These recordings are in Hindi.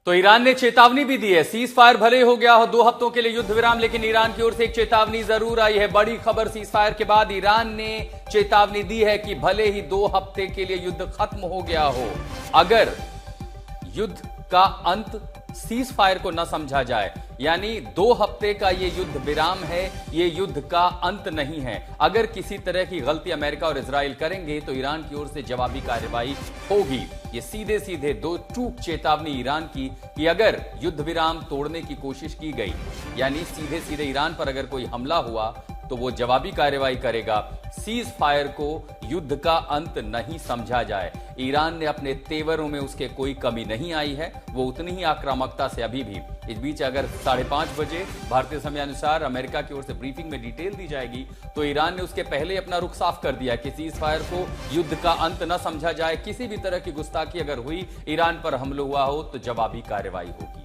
तो ईरान ने चेतावनी भी दी है, सीज फायर भले हो गया हो 2 हफ्तों के लिए युद्ध विराम, लेकिन ईरान की ओर से एक चेतावनी जरूर आई है। बड़ी खबर, सीज फायर के बाद ईरान ने चेतावनी दी है कि भले ही 2 हफ्ते के लिए युद्ध खत्म हो गया हो, अगर युद्ध का अंत सीज फायर को न समझा जाए, यानी 2 हफ्ते का ये युद्ध विराम है, ये युद्ध का अंत नहीं है। अगर किसी तरह की गलती अमेरिका और इजराइल करेंगे तो ईरान की ओर से जवाबी कार्रवाई होगी। ये सीधे सीधे 2 टूक चेतावनी ईरान की कि अगर युद्ध विराम तोड़ने की कोशिश की गई, यानी सीधे सीधे ईरान पर अगर कोई हमला हुआ तो वो जवाबी कार्रवाई करेगा। सीज फायर को युद्ध का अंत नहीं समझा जाए। ईरान ने अपने तेवरों में उसके कोई कमी नहीं आई है, वो उतनी ही आक्रामकता से अभी भी। इस बीच अगर 5:30 बजे भारतीय समय अनुसार अमेरिका की ओर से ब्रीफिंग में डिटेल दी जाएगी, तो ईरान ने उसके पहले अपना रुख साफ कर दिया कि सीज फायर को युद्ध का अंत न समझा जाए। किसी भी तरह की गुस्ताखी अगर हुई, ईरान पर हमला हुआ हो, तो जवाबी कार्रवाई होगी।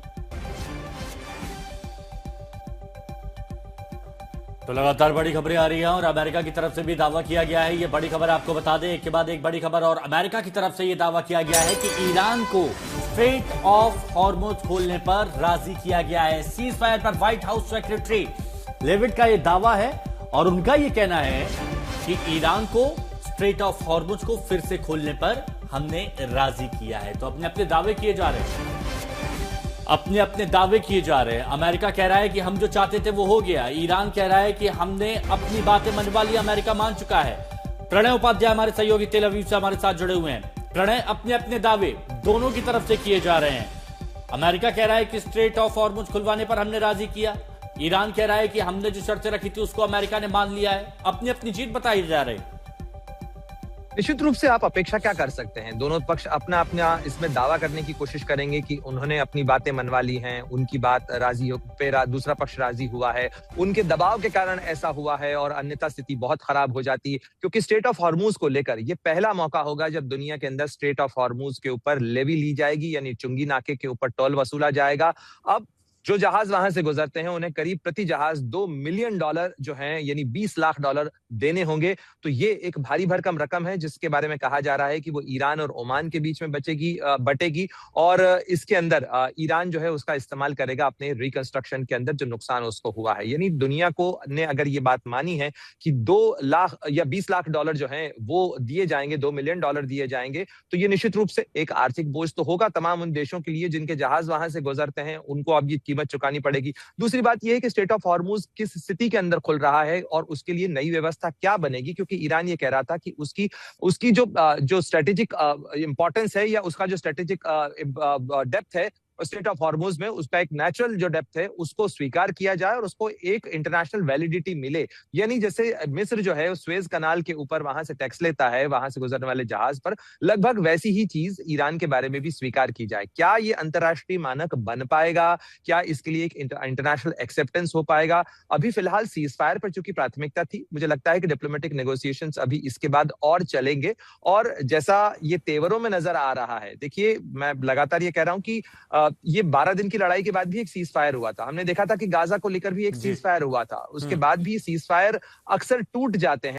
तो लगातार बड़ी खबरें आ रही हैं और अमेरिका की तरफ से भी दावा किया गया है। ये बड़ी खबर आपको बता दें, एक के बाद एक बड़ी खबर। और अमेरिका की तरफ से ये दावा किया गया है कि ईरान को स्ट्रेट ऑफ हॉर्मुज खोलने पर राजी किया गया है। सीज फायर पर व्हाइट हाउस सेक्रेटरी लेविट का ये दावा है और उनका ये कहना है कि ईरान को स्ट्रेट ऑफ हॉर्मुज को फिर से खोलने पर हमने राजी किया है। तो अपने अपने दावे किए जा रहे हैं, अपने अपने दावे किए जा रहे हैं। अमेरिका कह रहा है कि हम जो चाहते थे वो हो गया। ईरान कह रहा है कि हमने अपनी बातें मनवा ली, अमेरिका मान चुका है। प्रणय उपाध्याय हमारे सहयोगी तेल अवीव से हमारे साथ जुड़े हुए हैं। प्रणय, अपने अपने दावे दोनों की तरफ से किए जा रहे हैं। अमेरिका कह रहा है कि स्ट्रेट ऑफ हॉर्मुज खुलवाने पर हमने राजी किया। ईरान कह रहा है कि हमने जो शर्तें रखी थी उसको अमेरिका ने मान लिया है। अपनी अपनी जीत बताई जा रही है। निश्चित रूप से आप अपेक्षा क्या कर सकते हैं, दोनों पक्ष अपना अपना इसमें दावा करने की कोशिश करेंगे कि उन्होंने अपनी बातें मनवा ली हैं, उनकी बात राजी हो पे दूसरा पक्ष राजी हुआ है, उनके दबाव के कारण ऐसा हुआ है, और अन्यथा स्थिति बहुत खराब हो जाती है। क्योंकि स्ट्रेट ऑफ हॉर्मुज को लेकर ये पहला मौका होगा जब दुनिया के अंदर स्ट्रेट ऑफ हॉर्मुज के ऊपर लेवी ली जाएगी, यानी चुंगी नाके के ऊपर टोल वसूला जाएगा। अब जो जहाज वहां से गुजरते हैं उन्हें करीब प्रति जहाज $2 मिलियन जो हैं, यानी $20 लाख देने होंगे। तो ये एक भारी भरकम रकम है जिसके बारे में कहा जा रहा है कि वो ईरान और ओमान के बीच में बटेगी, और इसके अंदर ईरान जो है उसका इस्तेमाल करेगा अपने रिकंस्ट्रक्शन के अंदर जो नुकसान उसको हुआ है। यानी दुनिया को ने अगर ये बात मानी है कि 2 लाख या $20 लाख जो है वो दिए जाएंगे, $2 मिलियन दिए जाएंगे, तो ये निश्चित रूप से एक आर्थिक बोझ तो होगा तमाम उन देशों के लिए जिनके जहाज वहां से गुजरते हैं, उनको अब ये कीमत चुकानी पड़ेगी। दूसरी बात यह है कि स्ट्रेट ऑफ हॉर्मुज किस स्थिति के अंदर खुल रहा है और उसके लिए नई व्यवस्था क्या बनेगी, क्योंकि ईरान ये कह रहा था कि उसकी जो स्ट्रेटेजिक इंपॉर्टेंस है या उसका जो स्ट्रेटेजिक डेप्थ है स्ट्रेट ऑफ हॉर्मुज में, उसका एक नेचुरल जो डेप्थ है उसको स्वीकार किया जाए और उसको एक इंटरनेशनल वैलिडिटी मिले। यानी जैसे मिस्र जो है स्वेज कनाल के ऊपर वहां से टैक्स लेता है वहां से गुजरने वाले जहाज पर, लगभग वैसी ही चीज ईरान के बारे में भी स्वीकार की जाए। क्या ये अंतरराष्ट्रीय मानक बन पाएगा, क्या इसके लिए एक इंटरनेशनल एक्सेप्टेंस हो पाएगा? अभी फिलहाल सीज फायर पर चूंकि प्राथमिकता थी, मुझे लगता है कि डिप्लोमेटिक नेगोशिएशंस अभी इसके बाद और चलेंगे। और जैसा ये तेवरों में नजर आ रहा है, देखिए मैं लगातार ये कह रहा हूं कि ये 12 दिन की लड़ाई के बाद भी एक सीज फायर हुआ था। हमने देखा था कि गाजा को लेकर भी एक सीज फायर हुआ था, उसके बाद भी सीज फायर अक्सर टूट जाते हैं।